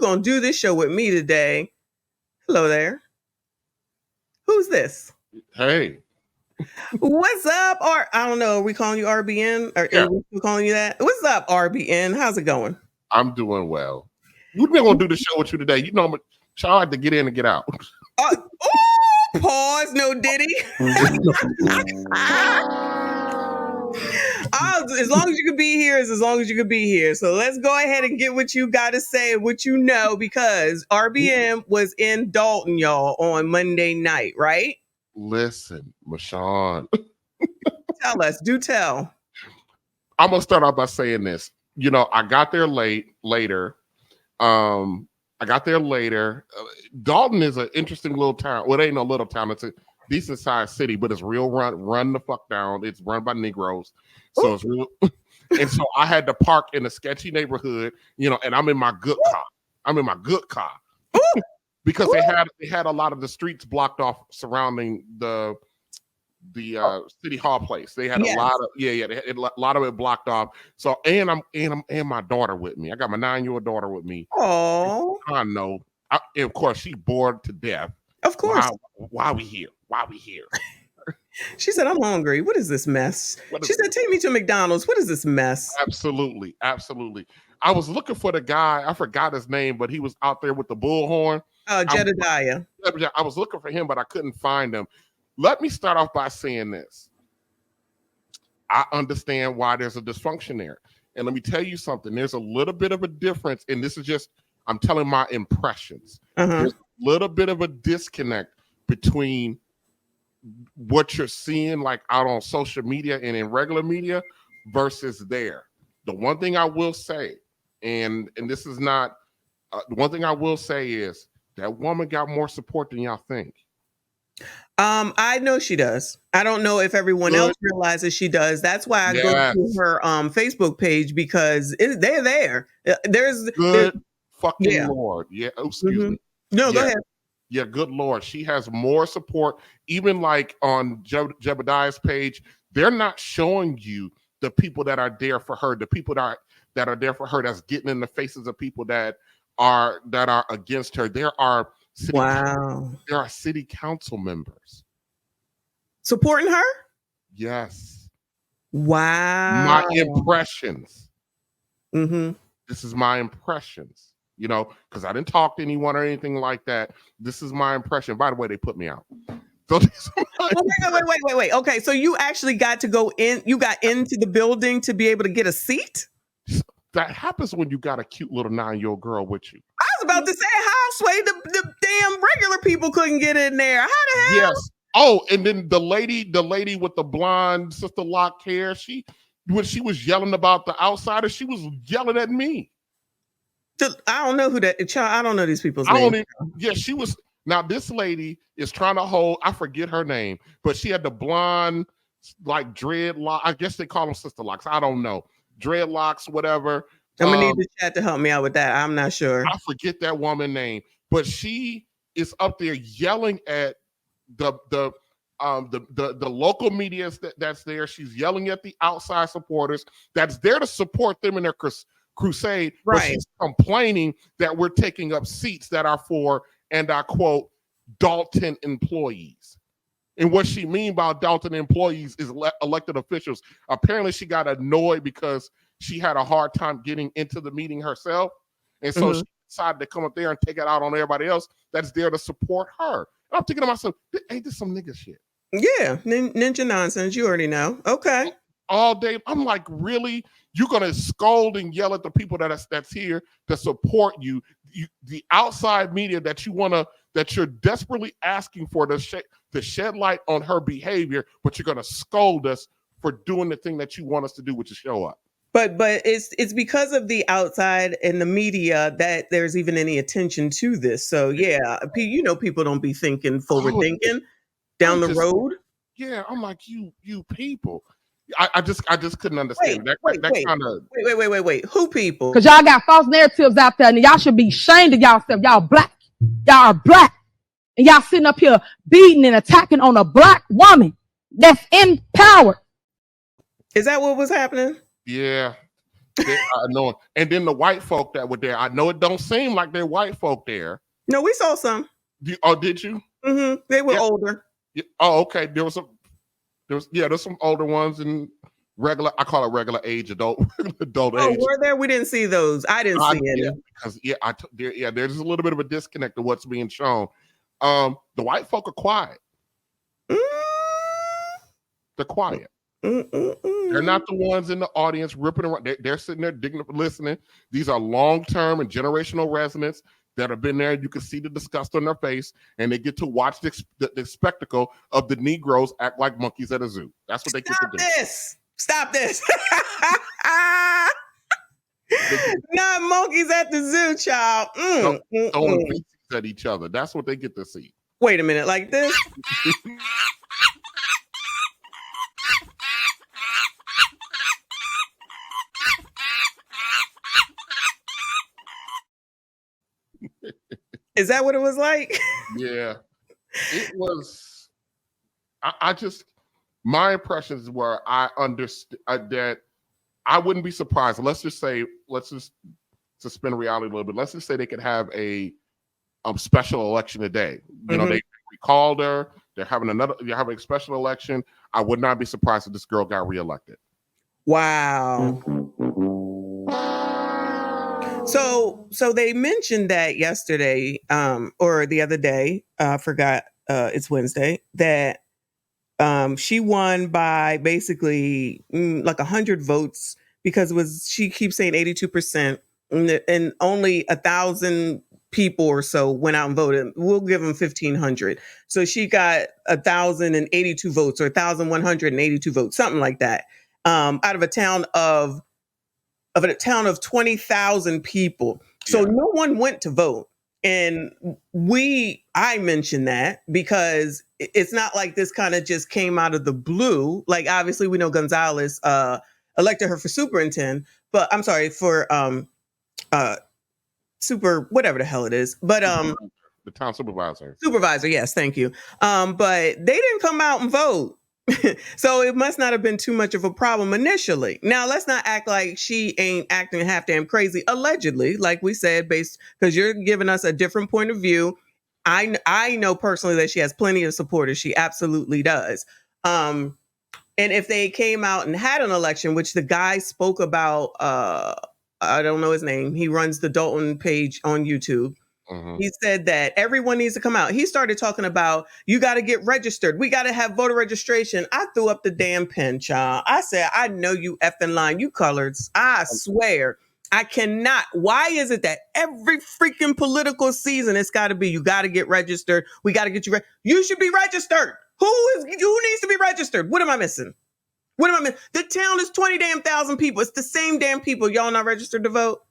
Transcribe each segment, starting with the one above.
going to do this show with me today. Hello there. Who's this? Hey. What's up? Or I don't know. Are we calling you RBN? Or are we calling you that? What's up, RBN? How's it going? I'm doing well. We've been going to do the show with you today. You know, I like to get in and get out. Pause. No Diddy. As long as you can be here is as long as you can be here. So let's go ahead and get what you got to say, what you know, because RBN was in Dolton, y'all, on Monday night, right? Listen, Michon. Tell us. Do tell. I'm going to start off by saying this. You know, I got there later. Dolton is an interesting little town. Well, it ain't no little town. It's a decent sized city, but it's real run the fuck down. It's run by Negroes. So it's real. And so I had to park in a sketchy neighborhood, you know, and I'm in my good car. Because they had a lot of the streets blocked off surrounding the city hall place. They had a lot of they had a lot of it blocked off. So and my daughter with me. I got my 9-year-old daughter with me. Oh, I know. And of course, she bored to death. Of course. Why we here? She said, I'm hungry. What is this mess? She said, take me to McDonald's. What is this mess? Absolutely. I was looking for the guy. I forgot his name, but he was out there with the bullhorn. Jedediah. I was looking for him, but I couldn't find him. Let me start off by saying this. I understand why there's a dysfunction there. And let me tell you something. There's a little bit of a difference. And this is just, I'm telling my impressions. There's a little bit of a disconnect between what you're seeing like out on social media and in regular media versus there. The one thing I will say, and this is not, the one thing I will say is that woman got more support than y'all think. I know she does. I don't know if everyone else realizes she does. That's why I go to her Facebook page because they're there. There's fucking Lord. Yeah. Oh, excuse me. No, go ahead. Yeah, good Lord. She has more support. Even like on Jebediah's page, they're not showing you the people that are there for her, the people that are there for her that's getting in the faces of people that are against her. There are city council members supporting her. Yes. Wow. My impressions. This is my impressions. You know, because I didn't talk to anyone or anything like that. This is my impression. By the way, they put me out. So wait. Okay, so you actually got to go in. You got into the building to be able to get a seat? That happens when you got a cute little 9-year-old girl with you. I was about to say, Houseway, the damn regular people couldn't get in there. How the hell? Yes. Oh, and then the lady with the blonde sister lock hair, when she was yelling about the outsider, she was yelling at me. I don't know who that child. I don't know these people's names. She was. Now this lady is trying to hold. I forget her name, but she had the blonde, like dreadlock. I guess they call them sister locks. I don't know, dreadlocks, whatever. I'm gonna need the chat to help me out with that. I'm not sure. I forget that woman's name, but she is up there yelling at the local media that's there. She's yelling at the outside supporters that's there to support them in their crusade, right? But she's complaining that we're taking up seats that are for, and I quote, Dolton employees. And what she mean by Dolton employees is elected officials. Apparently, she got annoyed because she had a hard time getting into the meeting herself, and so she decided to come up there and take it out on everybody else that's there to support her. And I'm thinking to myself, ain't this some nigga shit? Yeah, ninja nonsense. You already know. Okay. All day, I'm like, really? You're gonna scold and yell at the people that's here to support you, the outside media that you're desperately asking for to shed light on her behavior, but you're gonna scold us for doing the thing that you want us to do, which is show up. But it's because of the outside and the media that there's even any attention to this. So yeah, you know, people don't be forward thinking down the road. Yeah, I'm like, you people. I just couldn't understand Wait. Who people? Because y'all got false narratives out there, and y'all should be ashamed of y'allself. Y'all black. Y'all are black. And y'all sitting up here beating and attacking on a black woman that's in power. Is that what was happening? Yeah. I know. And then the white folk that were there, I know it don't seem like they're white folk there. No, we saw some. Did you? Mm-hmm. They were older. Yeah. Oh, okay. There's some older ones and regular. I call it regular age adult age. Were there? We didn't see those. I didn't see any. Because there's a little bit of a disconnect of what's being shown. The white folk are quiet. They're quiet. They're not the ones in the audience ripping around. They're sitting there listening. These are long-term and generational residents that have been there. You can see the disgust on their face, and they get to watch the spectacle of the Negroes act like monkeys at a zoo. That's what they get to do. Stop this. Not monkeys at the zoo, child. Throwing feces at each other. That's what they get to see. Wait a minute, like this? Is that what it was like? Yeah, it was. My impressions were I understood that I wouldn't be surprised. Let's just suspend reality a little bit. Let's just say they could have a special election today. You know, they recalled her. They're having a special election. I would not be surprised if this girl got reelected. Wow. So they mentioned that yesterday, or the other day, I forgot, it's Wednesday, that she won by basically like 100 votes because she keeps saying 82%, and only 1,000 people or so went out and voted. We'll give them 1,500. So she got 1,082 votes or 1,182 votes, something like that, out of a town of 20,000 people. So no one went to vote. And I mentioned that because it's not like this kind of just came out of the blue. Like, obviously we know Gonzalez elected her for superintendent, but I'm sorry, for super, whatever the hell it is. But the town supervisor. Yes, thank you. But they didn't come out and vote. So it must not have been too much of a problem initially. Now, let's not act like she ain't acting half damn crazy, allegedly, like we said, because you're giving us a different point of view. I know personally that she has plenty of supporters. She absolutely does. And if they came out and had an election, which the guy spoke about, I don't know his name. He runs the Dolton page on YouTube. He said that everyone needs to come out. He started talking about, you got to get registered. We got to have voter registration. I threw up the damn pen, child. I said, I know you effing lying. You coloreds. I swear. I cannot. Why is it that every freaking political season it's got to be, you got to get registered. We got to get you. You should be registered. Who needs to be registered? What am I missing? The town is 20,000 people. It's the same damn people. Y'all not registered to vote?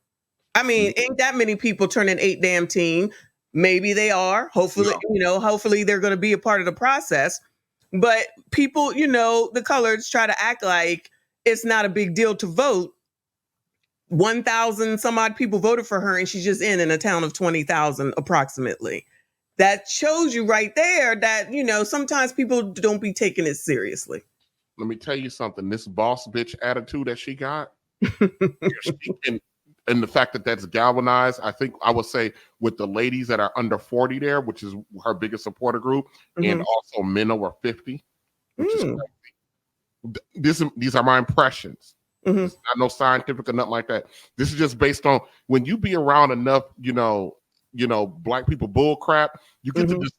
I mean, ain't that many people turning 8 damn team. Maybe they are. Hopefully, hopefully they're going to be a part of the process. But people, the coloreds try to act like it's not a big deal to vote. 1,000 some odd people voted for her, and she's just in a town of 20,000 approximately. That shows you right there that, sometimes people don't be taking it seriously. Let me tell you something. This boss bitch attitude that she got, and the fact that that's galvanized, I think I would say with the ladies that are under 40 there, which is her biggest supporter group, and also men over 50, which is crazy. These are my impressions. It's not no scientific or nothing like that. This is just based on when you be around enough, black people bull crap, you get to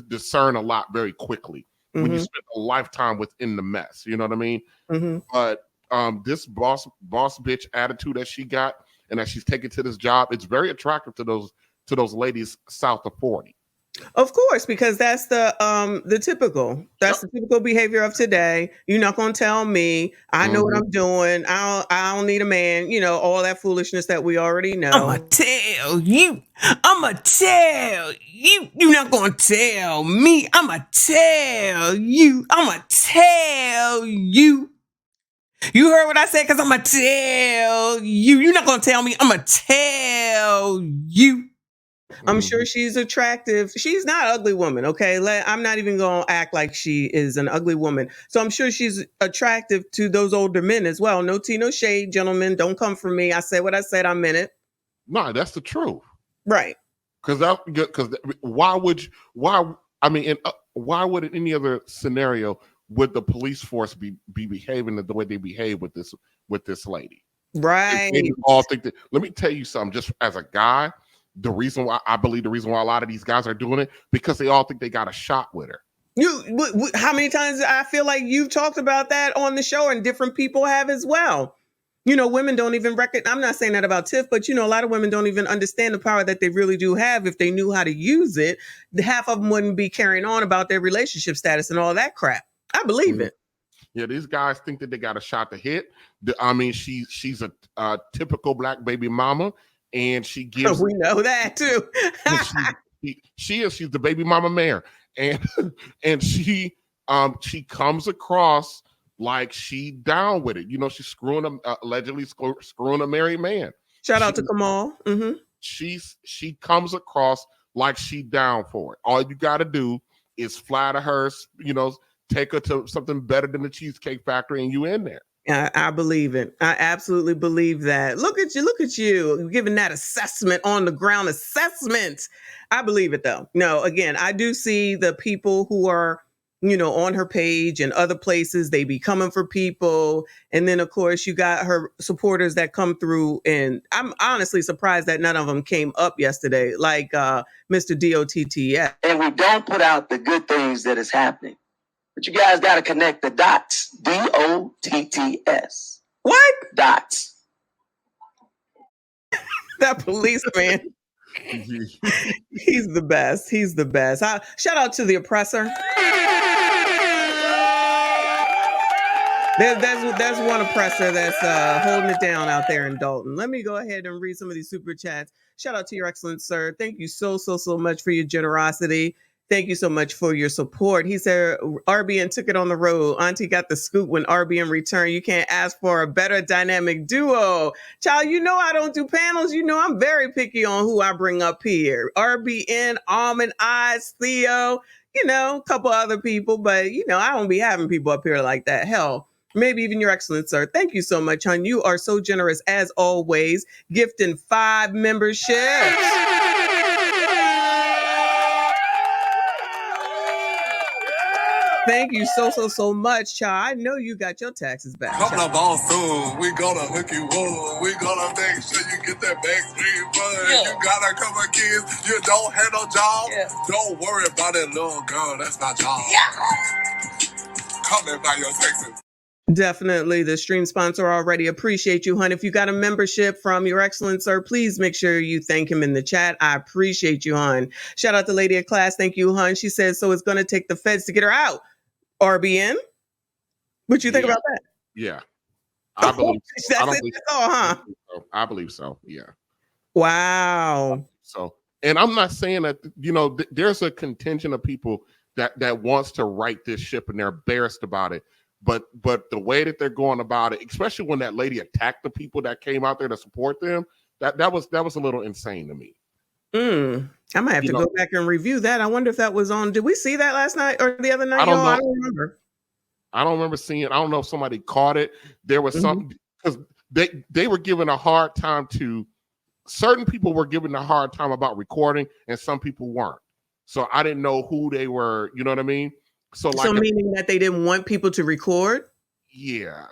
discern a lot very quickly when you spend a lifetime within the mess. You know what I mean? But this boss bitch attitude that she got and that she's taken to this job, it's very attractive to those ladies south of 40. Of course, because that's the typical behavior of today. You're not gonna tell me. I know what I'm doing. I don't need a man. All that foolishness that we already know. I'ma tell you. You're not gonna tell me. I'ma tell you. You heard what I said? Because I'm going to tell you. You're not going to tell me. I'm going to tell you. I'm sure she's attractive. She's not an ugly woman, okay? I'm not even going to act like she is an ugly woman. So I'm sure she's attractive to those older men as well. No tea, no shade, gentlemen. Don't come for me. I said what I said. I meant it. No, that's the truth. Right. Because why would in any other scenario would the police force be behaving the way they behave with this lady? Right. They all think that. Let me tell you something. Just as a guy, the reason why a lot of these guys are doing it because they all think they got a shot with her. How many times I feel like you've talked about that on the show, and different people have as well. Women don't even I'm not saying that about Tiff, but a lot of women don't even understand the power that they really do have. If they knew how to use it, half of them wouldn't be carrying on about their relationship status and all that crap. I believe it. Yeah, these guys think that they got a shot to hit. I mean, she's a typical black baby mama, and she gives. We know that too. She's the baby mama mayor, and she comes across like she down with it. She's screwing allegedly screwing a married man. Shout out to Kamal. Mm-hmm. She comes across like she down for it. All you got to do is fly to her, take her to something better than the Cheesecake Factory, and you in there. I believe it. I absolutely believe that. Look at you giving that assessment, on the ground assessment. I believe it though. No, again, I do see the people who are, on her page and other places. They be coming for people. And then of course you got her supporters that come through, and I'm honestly surprised that none of them came up yesterday, like Mr. DOTTS. And we don't put out the good things that is happening. But you guys got to connect the dots. DOTTS. What? Dots. That policeman. He's the best. He's the best. Shout out to the oppressor. There's one oppressor that's holding it down out there in Dolton. Let me go ahead and read some of these super chats. Shout out to your excellent sir. Thank you so much for your generosity. Thank you so much for your support. He said, RBN took it on the road. Auntie got the scoop when RBN returned. You can't ask for a better dynamic duo. Child, I don't do panels. I'm very picky on who I bring up here. RBN, Almond Eyes, Theo, a couple other people. But, I don't be having people up here like that. Hell, maybe even your excellent sir. Thank you so much, hon. You are so generous as always. Gifting 5 memberships. Thank you so much, child. I know you got your taxes back. Coming up all soon, we gonna hook you up. We gonna make sure you get that backstreet money. Yeah. You got a couple of kids, you don't have no job. Yeah. Don't worry about it, little girl. That's my job. Yeah. Coming by your taxes. Definitely. The stream sponsor already appreciate you, hon. If you got a membership from your excellent sir, please make sure you thank him in the chat. I appreciate you, hon. Shout out to Lady of Class. Thank you, hon. She says, so it's going to take the feds to get her out. RBN? What you think about that? Yeah. I believe so. That's all, huh? I believe so. Yeah. Wow. So, and I'm not saying that, there's a contingent of people that wants to right this ship and they're embarrassed about it. But the way that they're going about it, especially when that lady attacked the people that came out there to support them, that was a little insane to me. I might have to go back and review that. I wonder if that was on. Did we see that last night or the other night? I don't know. I don't remember. I don't remember seeing it. I don't know if somebody caught it. There was something because they were giving a hard time to certain people were giving a hard time about recording, and some people weren't. So I didn't know who they were. You know what I mean? So meaning that they didn't want people to record. Yeah.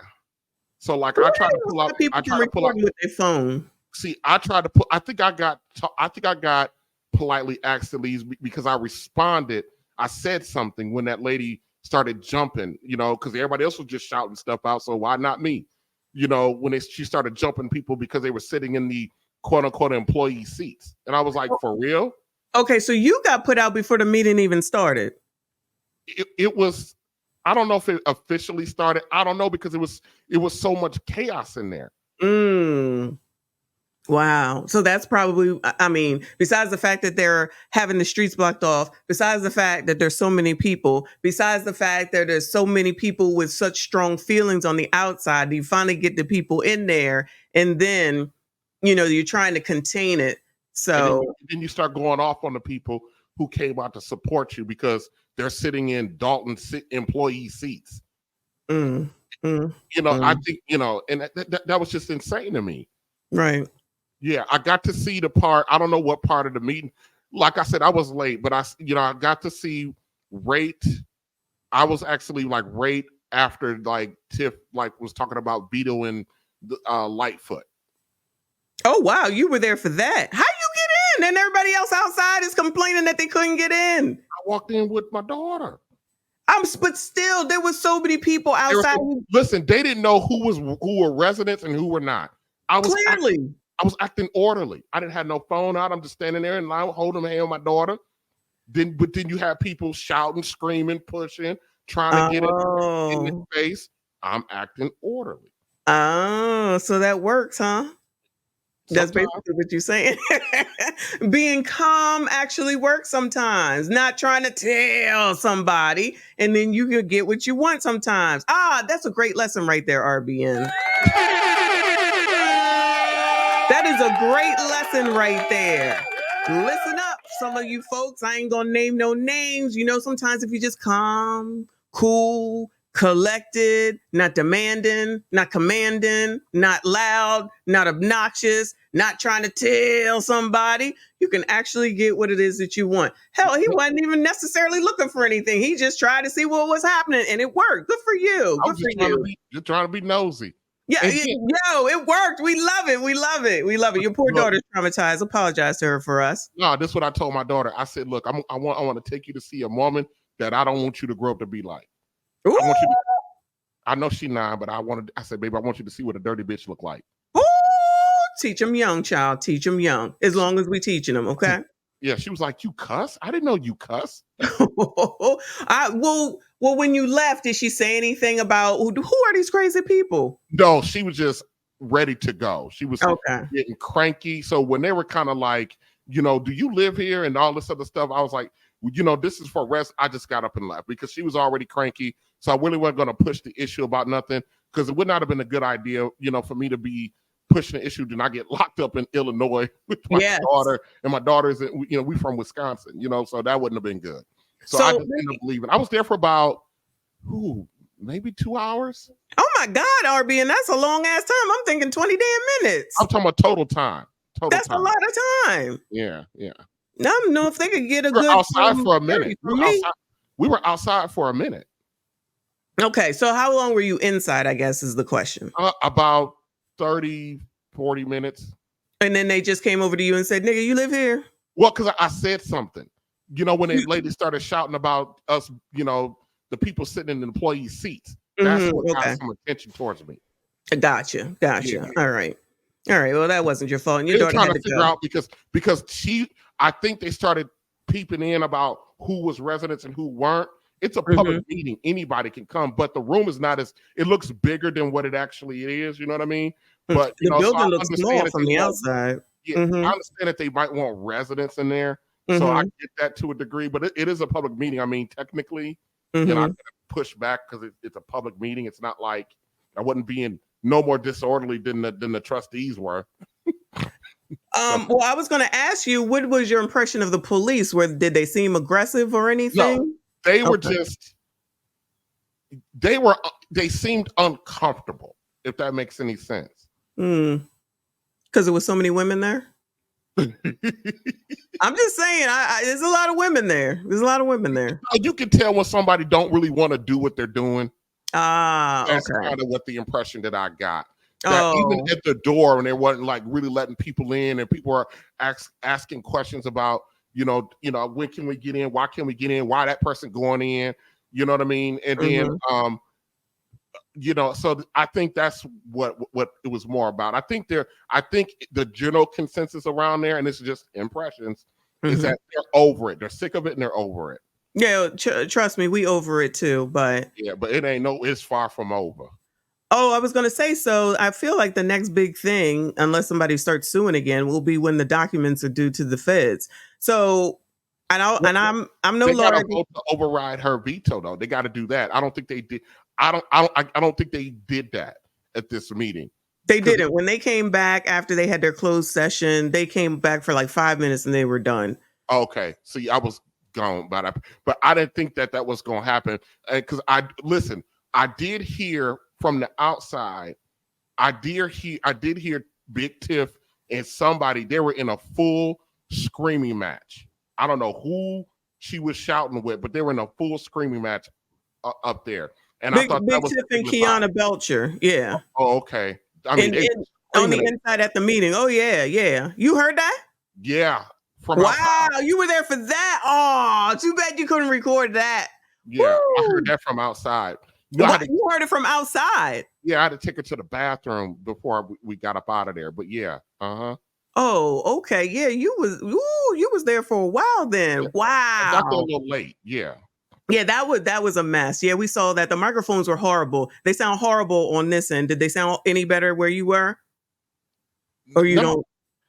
So I tried to pull out. I tried to pull out with their phone. See, I tried to put. I think I got politely asked to leave because I responded. I said something when that lady started jumping, because everybody else was just shouting stuff out. So why not me? When she started jumping people because they were sitting in the quote unquote employee seats, and I was like, for real? Okay, so you got put out before the meeting even started. It was. I don't know if it officially started. I don't know because it was so much chaos in there. Wow. So that's probably, besides the fact that they're having the streets blocked off, besides the fact that there's so many people, besides the fact that there's so many people with such strong feelings on the outside, you finally get the people in there and then, you're trying to contain it. So then you start going off on the people who came out to support you because they're sitting in Dolton employee seats. mm, mm, I think, and that was just insane to me. right. Yeah, I got to see the part. I don't know what part of the meeting. Like I said, I was late, but I got to see rate. I was actually right after Tiff was talking about Beto and Lightfoot. Oh wow, you were there for that. How you get in? And everybody else outside is complaining that they couldn't get in. I walked in with my daughter. But still, there was so many people outside. Listen, they didn't know who were residents and who were not. I was acting orderly. I didn't have no phone out. I'm just standing there in line, holding my hand with my daughter. Then you have people shouting, screaming, pushing, trying to get in the face. I'm acting orderly. Oh, so that works, huh? That's basically what you're saying. Being calm actually works sometimes. Not trying to tell somebody, and then you can get what you want sometimes. That's a great lesson right there, RBN. That is a great lesson right there. Listen up, some of you folks. I ain't gonna name no names. Sometimes if you just calm, cool, collected, not demanding, not commanding, not loud, not obnoxious, not trying to tell somebody, you can actually get what it is that you want. Hell, he wasn't even necessarily looking for anything. He just tried to see what was happening, and it worked. Good for you. Good for you. You're trying to be nosy. Yeah, it worked. We love it. We love it. We love it. Your poor daughter's traumatized. Apologize to her for us. No, this is what I told my daughter. I said, look, I want to take you to see a woman that I don't want you to grow up to be like. I know she's 9, but I said, baby, I want you to see what a dirty bitch look like. Ooh, teach them young, child. Teach them young. As long as we teaching them, okay? Yeah, she was like, you cuss? I didn't know you cuss. Well, when you left, did she say anything about who are these crazy people? No, she was just ready to go. She was getting cranky. So when they were kind of like, do you live here and all this other stuff, I was like, this is for rest. I just got up and left because she was already cranky. So I really wasn't going to push the issue about nothing because it would not have been a good idea, for me to be pushing the issue. Then I get locked up in Illinois with my daughter, and my daughter's, we from Wisconsin, so that wouldn't have been good. So I just ended up leaving. I was there for about, maybe 2 hours. Oh my God, RB, and that's a long ass time. I'm thinking 20 damn minutes. I'm talking about total time. That's a lot of time. Yeah. I don't know if they could get a good outside for a minute. We were outside for a minute. Okay, so how long were you inside, I guess, is the question. About 30, 40 minutes. And then they just came over to you and said, nigga, you live here? Well, because I said something. When the lady started shouting about us, the people sitting in the employee seats. That's what got some attention towards me. Gotcha. Yeah. All right. Well, that wasn't your fault. And your daughter had to figure out because I think they started peeping in about who was residents and who weren't. It's a public meeting. Anybody can come, but the room is not it looks bigger than what it actually is. You know what I mean? But the building looks small from the outside. Yeah, I understand that they might want residents in there. So I get that to a degree, but it is a public meeting. I mean, technically, I could push back because it's a public meeting. It's not like I wasn't being no more disorderly than the trustees were. Well, I was going to ask you, what was your impression of the police? Did they seem aggressive or anything? No, they were they seemed uncomfortable, if that makes any sense. Because there was so many women there? I'm just saying, there's a lot of women there. You can tell when somebody don't really want to do what they're doing. That's okay. kind of what the impression that I got. That even at the door, when they wasn't really letting people in, and people are asking questions about, when can we get in? Why can we get in? Why that person going in? You know what I mean? And then, so I think that's what it was more about. I think the general consensus around there, and this is just impressions, is that they're over it. They're sick of it and they're over it. Yeah, trust me, we over it too, but it's far from over. Oh, I was going to say, so I feel like the next big thing, unless somebody starts suing again, will be when the documents are due to the feds. So, I'm no lawyer. To override her veto, though. They got to do that. I don't think they did. I don't think they did that at this meeting. They didn't. When they came back after they had their closed session, they came back for like 5 minutes and they were done. Okay. See, I was gone, but I didn't think that was going to happen. Because I did hear from the outside. I did hear Big Tiff and somebody, they were in a full screaming match. I don't know who she was shouting with, but they were in a full screaming match up there. And I thought that was Tiff and Kiana Belcher. Yeah. Oh, okay. I mean, on the inside at the meeting. Oh, yeah. You heard that? Yeah. Wow, outside. You were there for that. Oh, too bad you couldn't record that. Yeah, woo. I heard that from outside. You heard it from outside? Yeah, I had to take her to the bathroom before we got up out of there. But yeah, Oh, okay. Yeah, you was there for a while then. Yeah. Wow. I got there a little late. Yeah. Yeah, that was a mess. Yeah, we saw that. The microphones were horrible. They sound horrible on this end. Did they sound any better where you were? Or you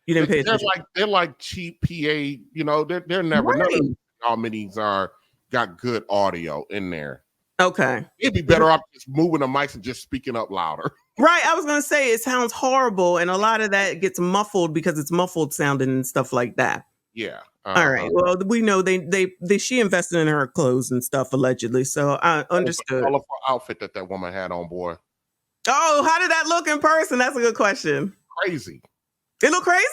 didn't pay attention? They're like cheap PA, you know, they're never none of y'all meetings got good audio in there. Okay. It'd be better off just moving the mics and just speaking up louder. Right. I was gonna say it sounds horrible, and a lot of that gets muffled because it's muffled sounding and stuff like that. Yeah. All right. Well, we know she invested in her clothes and stuff allegedly, so I understood. Colorful outfit that woman had on, boy. Oh, how did that look in person? That's a good question. Crazy. It look crazy?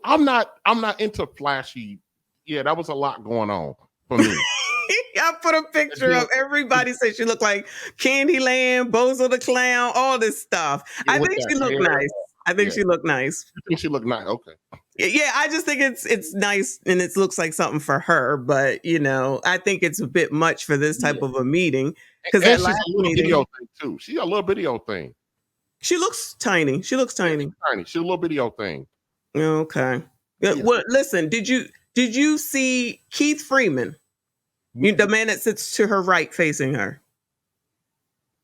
I'm not into flashy. Yeah, that was a lot going on for me. I put a picture of everybody said she looked like Candyland, Bozo the Clown, all this stuff. I think she looked nice. I think she looked nice. You think she looked nice? Okay. Yeah, I just think it's nice and it looks like something for her, but you know, I think it's a bit much for this type of a meeting. Because she's a little video thing too. She's a little video thing. She looks tiny. She's tiny. She's a little video thing. Okay. Yeah. Well, listen, did you see Keith Freeman? The man that sits to her right facing her.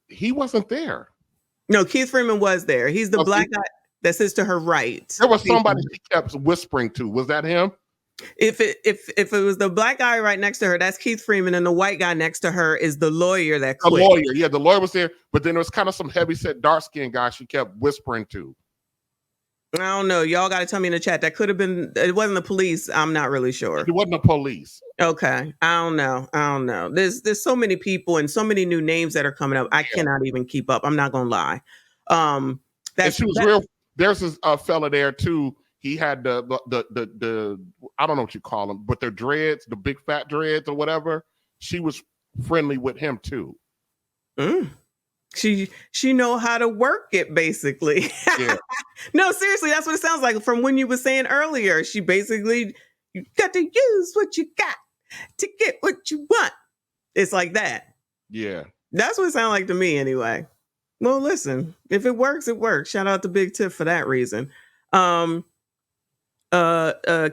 He wasn't there. No, Keith Freeman was there. He's the black guy that sits to her right. There was somebody she kept whispering to. Was that him? If it was the black guy right next to her, that's Keith Freeman, and the white guy next to her is the lawyer that quit. The lawyer, yeah, the lawyer was there, but then there was kind of some heavyset, dark-skinned guy she kept whispering to. I don't know. Y'all got to tell me in the chat. That could have been. It wasn't the police. I'm not really sure. It wasn't the police. Okay, I don't know. There's so many people and so many new names that are coming up. I cannot even keep up. I'm not gonna lie. Real. There's this fella there too. He had the I don't know what you call them, but the dreads, the big fat dreads or whatever. She was friendly with him too. She know how to work it basically. Yeah. No, seriously, that's what it sounds like from when you were saying earlier. She basically, you got to use what you got to get what you want. It's like that. Yeah. That's what it sounds like to me anyway. Well, listen, if it works, it works. Shout out to Big Tiff for that reason.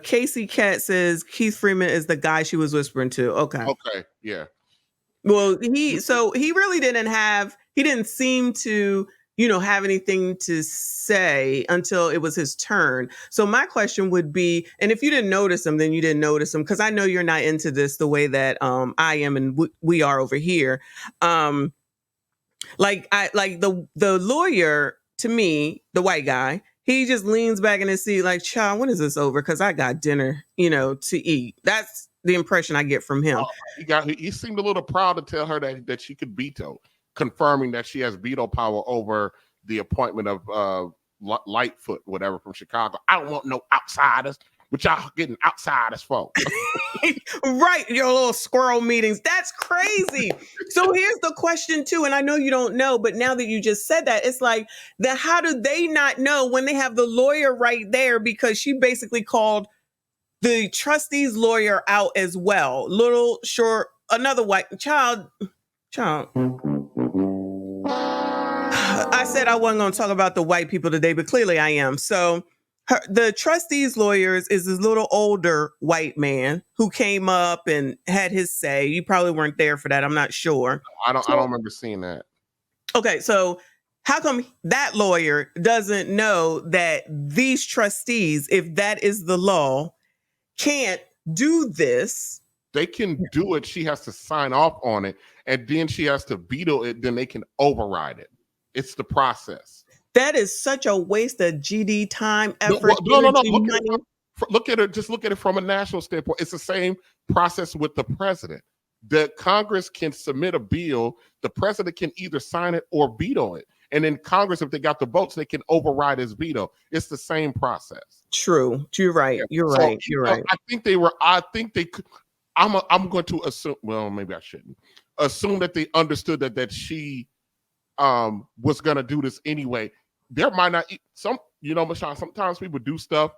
Casey Cat says Keith Freeman is the guy she was whispering to. Okay. Yeah. Well, he really didn't seem to, have anything to say until it was his turn. So my question would be, and if you didn't notice him, then you didn't notice him, because I know you're not into this the way that I am and we are over here. The lawyer, to me, the white guy, he just leans back in his seat like, child, when is this over? Because I got dinner, to eat. That's the impression I get from him. He seemed a little proud to tell her that she could veto, confirming that she has veto power over the appointment of Lightfoot, whatever, from Chicago. I don't want no outsiders, but y'all getting outsiders for. Right, your little squirrel meetings. That's crazy. So here's the question too, and I know you don't know, but now that you just said that, it's like, how do they not know when they have the lawyer right there? Because she basically called the trustee's lawyer out as well. Little short, another white child. I said I wasn't going to talk about the white people today, but clearly I am. So the trustee's lawyers is this little older white man who came up and had his say. You probably weren't there for that. I'm not sure. I don't remember seeing that. Okay. So how come that lawyer doesn't know that these trustees, if that is the law, can't do this? They can do it. She has to sign off on it, and then she has to veto it. Then they can override it. It's the process. That is such a waste of GD time, No, effort, no. energy, Look at money. just look at it from a national standpoint. It's the same process with the president. The Congress can submit a bill. The president can either sign it or veto it. And then Congress, if they got the votes, they can override his veto. It's the same process. True. You're right. Yeah. You're So, right. You're right. I think they could. I'm going to assume. Well, maybe I shouldn't assume that they understood that she was going to do this anyway. There might not Michonne, sometimes people do stuff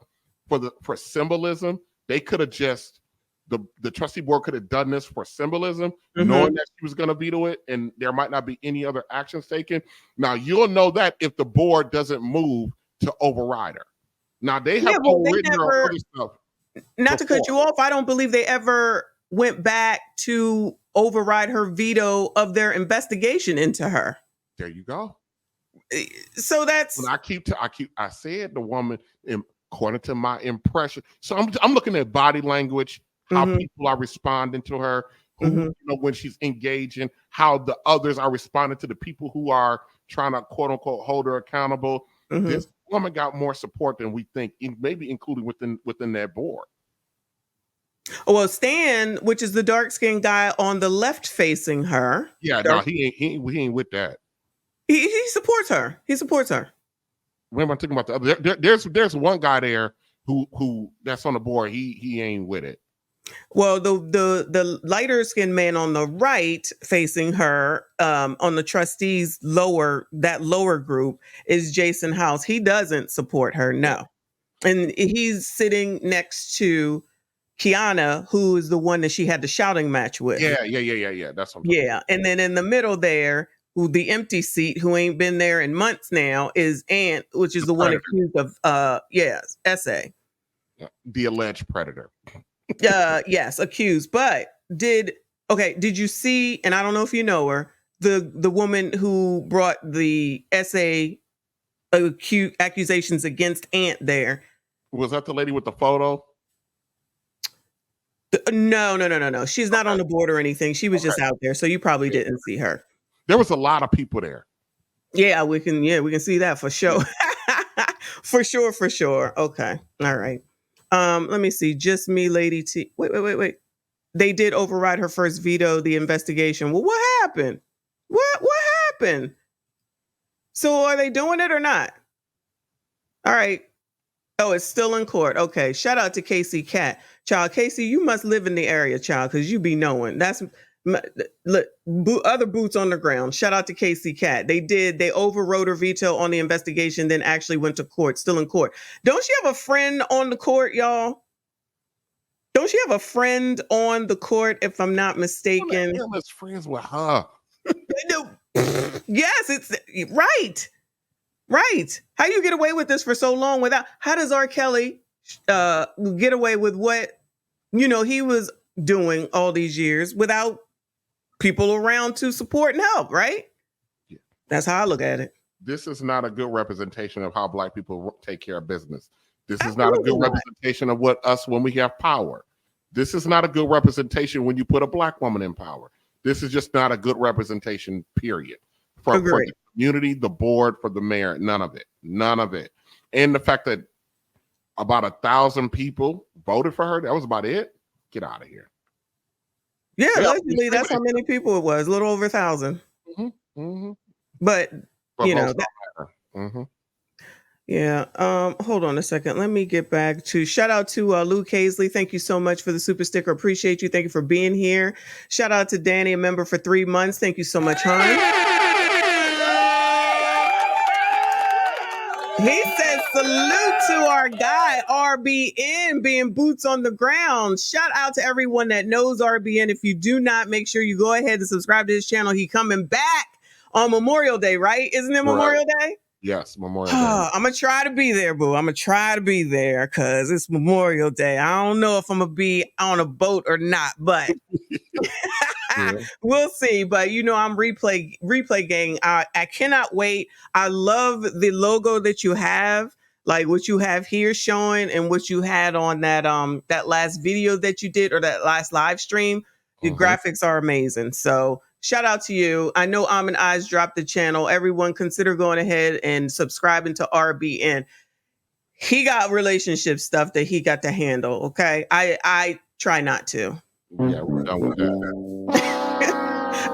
for symbolism. They could have just the trustee board could have done this for symbolism, knowing that she was going to veto it, and there might not be any other actions taken. Now you'll know that if the board doesn't move to override her. Now they have written her other stuff. Not to cut you off, I don't believe they ever went back to override her veto of their investigation into her. There you go. So that's when I said the woman, according to my impression. So I'm looking at body language, how people are responding to her, when she's engaging, how the others are responding to the people who are trying to quote unquote hold her accountable. This woman got more support than we think, maybe including within that board. Well, Stan, which is the dark-skinned guy on the left facing her. Yeah, no, he ain't with that. He supports her. He supports her. When am I talking about the other? There's one guy there who that's on the board. He ain't with it. Well, the lighter skinned man on the right facing her, on the trustees lower group is Jason House. He doesn't support her, no. And he's sitting next to Kiana, who is the one that she had the shouting match with. Yeah. That's what I'm talking about. And then in the middle there, the empty seat, who ain't been there in months now, is Ant, which is the one accused of essay. The alleged predator. Yes, accused. But did you see, and I don't know if you know her, the woman who brought the essay accusations against Ant there? Was that the lady with the photo? No. She's not on the board or anything. She was just out there, so you probably didn't see her. There was a lot of people there. Yeah, we can see that for sure. For sure. Okay. All right. Let me see. Just me, Lady T. Wait. They did override her first veto, the investigation. Well, what happened? What happened? So are they doing it or not? All right. Oh, it's still in court. Okay. Shout out to Casey Cat. Child, Casey, you must live in the area, child, because you be knowing. That's look, other boots on the ground. Shout out to Casey Cat. They overrode her veto on the investigation, then actually went to court, still in court. Don't she have a friend on the court, y'all? Don't she have a friend on the court, if I'm not mistaken? Him as friends with her. Yes, it's right. Right. How you get away with this for so long without? How does R. Kelly get away with what he was doing all these years without people around to support and help? Right. Yeah. That's how I look at it. This is not a good representation of how Black people take care of business. This is not a good representation of when we have power. This is not a good representation when you put a Black woman in power. This is just not a good representation, period. For the community, the board, for the mayor, none of it. And the fact that about 1,000 people voted for her, that was about it. Get out of here. Yeah, allegedly, that's how many people it was, a little over 1,000. But yeah. Hold on a second. Let me get back to shout out to Luke Hazley. Thank you so much for the super sticker. Appreciate you. Thank you for being here. Shout out to Danny, a member for 3 months. Thank you so much, hon. He says salute to our guy, RBN, being boots on the ground. Shout out to everyone that knows RBN. If you do not, make sure you go ahead and subscribe to his channel. He coming back on Memorial Day, right? Isn't it Memorial Day? Yes, Memorial Day. I'm going to try to be there, boo. I'm going to try to be there because it's Memorial Day. I don't know if I'm going to be on a boat or not, but we'll see. But, I'm replay gang. I cannot wait. I love the logo that you have, like what you have here showing and what you had on that last video that you did or that last live stream. The graphics are amazing. So shout out to you. I know Eyes dropped the channel. Everyone consider going ahead and subscribing to RBN. He got relationship stuff that he got to handle. Okay. I try not to. Yeah, we're done with that.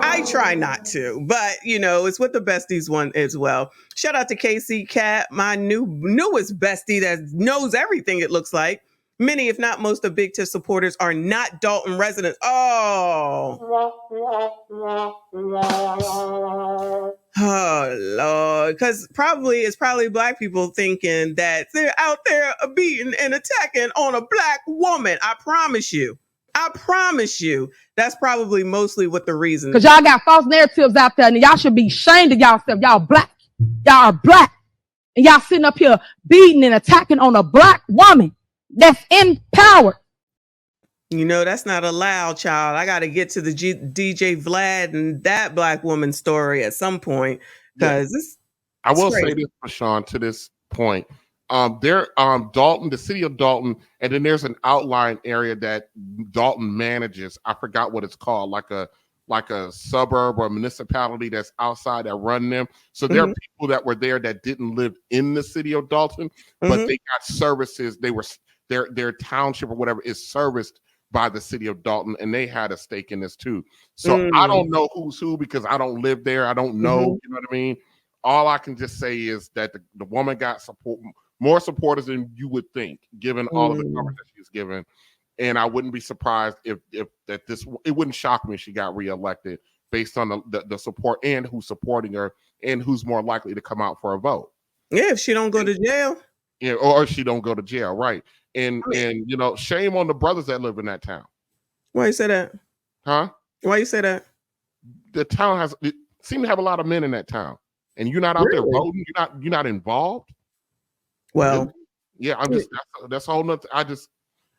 I try not to, but it's what the besties want as well. Shout out to KC Cat, my newest bestie that knows everything, it looks like. Many, if not most, of Big Tiff supporters are not Dolton residents. Oh, Lord. Because it's probably Black people thinking that they're out there beating and attacking on a Black woman. I promise you. That's probably mostly what the reason is. Because y'all got false narratives out there, and y'all should be ashamed of y'allself. Y'all Black. Y'all are Black. And y'all sitting up here beating and attacking on a Black woman that's in power. That's not allowed, child. I got to get to the DJ Vlad and that Black woman story at some point. Because I will say this, Sean, to this point. Dolton, the city of Dolton, and then there's an outlying area that Dolton manages. I forgot what it's called, like a suburb or municipality that's outside that run them. So there are people that were there that didn't live in the city of Dolton, but they got services. They were their township or whatever is serviced by the city of Dolton, and they had a stake in this too. So I don't know who's who because I don't live there. I don't know. You know what I mean? All I can just say is that the woman got more supporters than you would think, given all of the coverage that she's given. And I wouldn't be surprised if it wouldn't shock me if she got reelected based on the support and who's supporting her and who's more likely to come out for a vote. Yeah, if she don't go to jail. Yeah, or she don't go to jail, right? And shame on the brothers that live in that town. Why you say that? Huh? Why you say that? The town seem to have a lot of men in that town, and you're not out there voting. You're not involved. Well, yeah, I'm just that's a whole nother.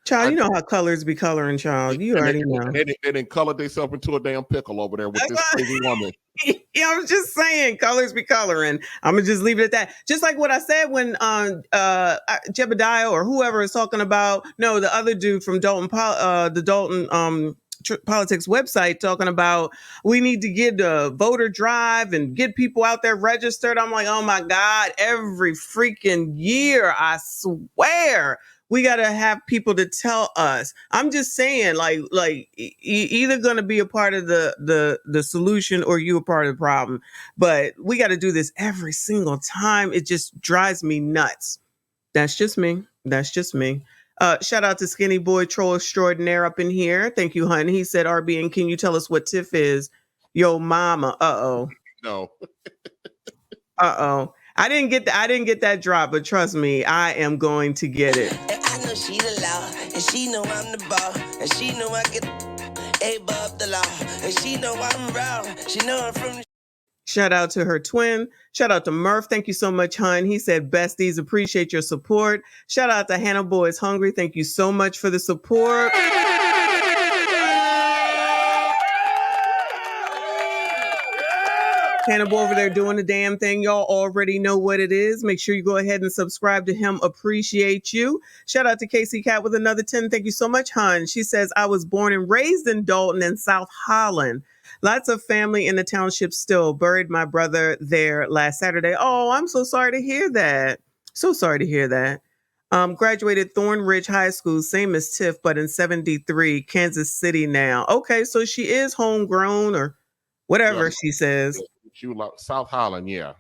Child, you know how colors be coloring, child. You already know. They didn't color themselves into a damn pickle over there with this crazy woman. Yeah, I'm just saying, colors be coloring. I'm gonna just leave it at that. Just like what I said when Jebediah or whoever is talking about, the other dude from Dolton, the Dolton politics website, talking about we need to get a voter drive and get people out there registered. I'm like, oh my God, every freaking year, I swear. We got to have people to tell us. I'm just saying, like either going to be a part of the solution or you a part of the problem. But we got to do this every single time. It just drives me nuts. That's just me. Shout out to Skinny Boy Troll Extraordinaire up in here. Thank you, hun. He said, RBN, can you tell us what TIFF is? Yo, mama. Uh-oh. No. Uh-oh. I didn't get that drop, but trust me, I am going to get it. And I know she the law, and she know I'm the ball, and she know I get above the law, and she know I'm raw, she know I'm from the... Shout out to her twin. Shout out to Murph. Thank you so much, hun. He said, besties, appreciate your support. Shout out to Hannah Boy is Hungry. Thank you so much for the support. Hannibal over there doing the damn thing. Y'all already know what it is. Make sure you go ahead and subscribe to him. Appreciate you. Shout out to Casey Cat with another 10. Thank you so much, hun. She says, I was born and raised in Dolton in South Holland. Lots of family in the township still. Buried my brother there last Saturday. Oh, I'm so sorry to hear that. So sorry to hear that. Graduated Thornridge High School, same as Tiff, but in 73, Kansas City now. Okay, so she is homegrown or whatever she says. She was like South Holland, yeah.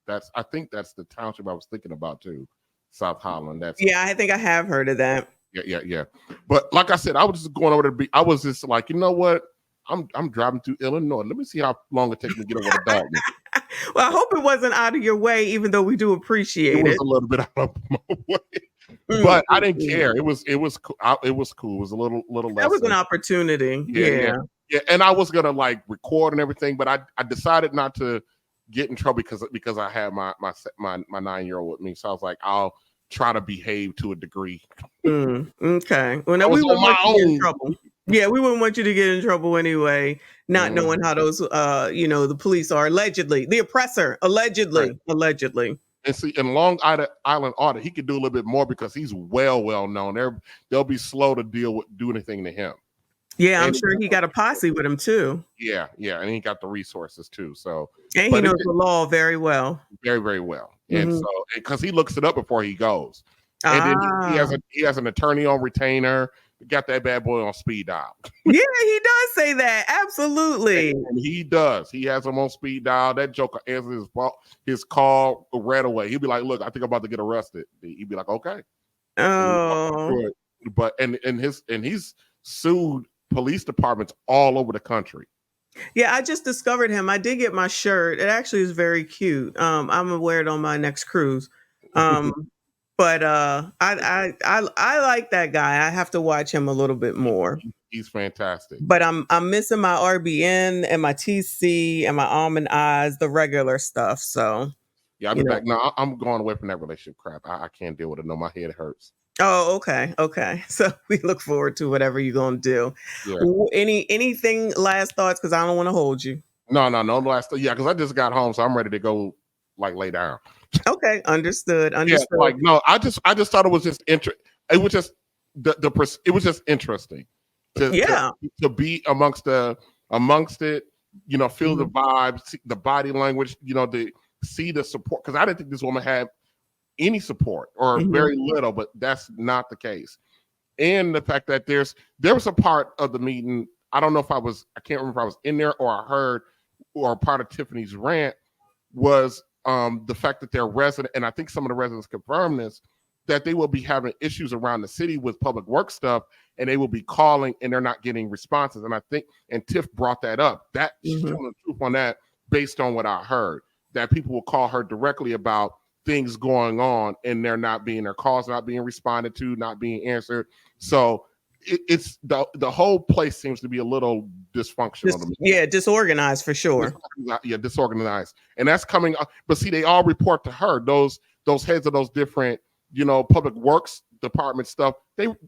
I think that's the township I was thinking about too. South Holland. I think I have heard of that. Yeah. But like I said, I was just going over to I was just like, you know what? I'm driving through Illinois. Let me see how long it takes me to get over to Dalton. Well, I hope it wasn't out of your way, even though we do appreciate it. It was a little bit out of my way. But I didn't care. It was cool. It was cool. It was a little less. That was an opportunity. Yeah. And I was gonna record and everything, but I decided not to get in trouble because I had my 9-year-old with me. So I was like, I'll try to behave to a degree. Okay. Well, now we wouldn't want you to get in trouble. Yeah, we wouldn't want you to get in trouble anyway, not knowing how those the police are allegedly the oppressor, allegedly. And see, in Long Island audit, he could do a little bit more because he's well known. They'll be slow to do anything to him. Yeah, I'm And sure he got a posse with him too. yeah, and he got the resources too. So, And he but knows the law very well. very, very well. And Mhm. so, because he looks it up before he goes, and then he Ah. has an attorney on retainer. Got that bad boy on speed dial. Yeah, he does say that. Absolutely. And he does. He has him on speed dial. That joker answers his call right away. He'll be like, "Look, I think I'm about to get arrested." He'd be like, "Okay." Oh. But and he's sued police departments all over the country. Yeah, I just discovered him. I did get my shirt. It actually is very cute. I'm gonna wear it on my next cruise. But I like that guy. I have to watch him a little bit more. He's fantastic. But I'm missing my RBN and my TC and my almond eyes, the regular stuff. So yeah, I'll be back. No, I'm going away from that relationship crap. I can't deal with it. No, my head hurts. Oh, okay. So we look forward to whatever you're gonna do. Yeah. Anything last thoughts? Because I don't want to hold you. No last. Yeah, because I just got home, so I'm ready to go like lay down. Okay, understood. Yeah, like no, I just thought it was just interesting. It was just it was just interesting to be amongst it, feel the vibes, the body language, to see the support, because I didn't think this woman had any support or very little, but that's not the case. And the fact that there was a part of the meeting, I don't know if I can't remember if I was in there or I heard, or part of Tiffany's rant was the fact that their resident, and I think some of the residents confirmed this, that they will be having issues around the city with public work stuff, and they will be calling and they're not getting responses. And I think, and Tiff brought that up, that she's telling the truth on that based on what I heard, that people will call her directly about things going on and their calls not being responded to, not being answered. So it's the whole place seems to be a little dysfunctional to me. Yeah, disorganized for sure. Disorganized. And that's coming up. But see, they all report to her, those heads of those different, public works department stuff.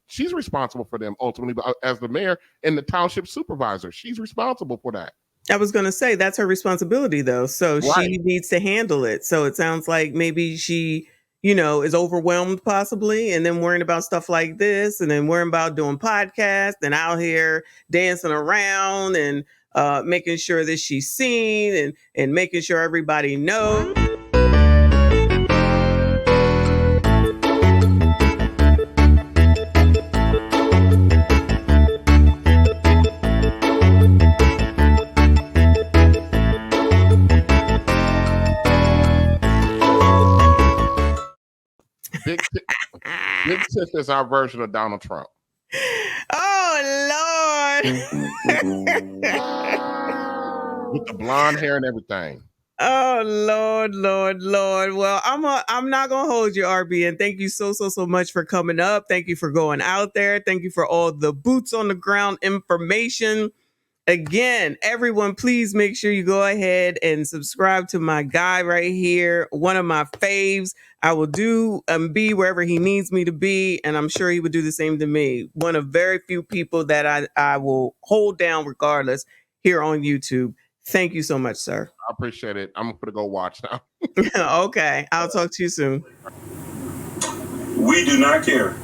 She's responsible for them ultimately, but as the mayor and the township supervisor, she's responsible for that. I was going to say that's her responsibility though. So she needs to handle it. So it sounds like maybe she, is overwhelmed possibly, and then worrying about stuff like this, and then worrying about doing podcasts and out here dancing around and making sure that she's seen and making sure everybody knows. Big Tiff is our version of Donald Trump. Oh, Lord. With the blonde hair and everything. Oh, Lord. Well, I'm not going to hold you, RBN. Thank you so much for coming up. Thank you for going out there. Thank you for all the boots on the ground information. Again, everyone, please make sure you go ahead and subscribe to my guy right here. One of my faves. I will do and be wherever he needs me to be, and I'm sure he would do the same to me. One of very few people that I will hold down regardless here on YouTube. Thank you so much, sir. I appreciate it. I'm going to go watch now. Okay. I'll talk to you soon. We do not care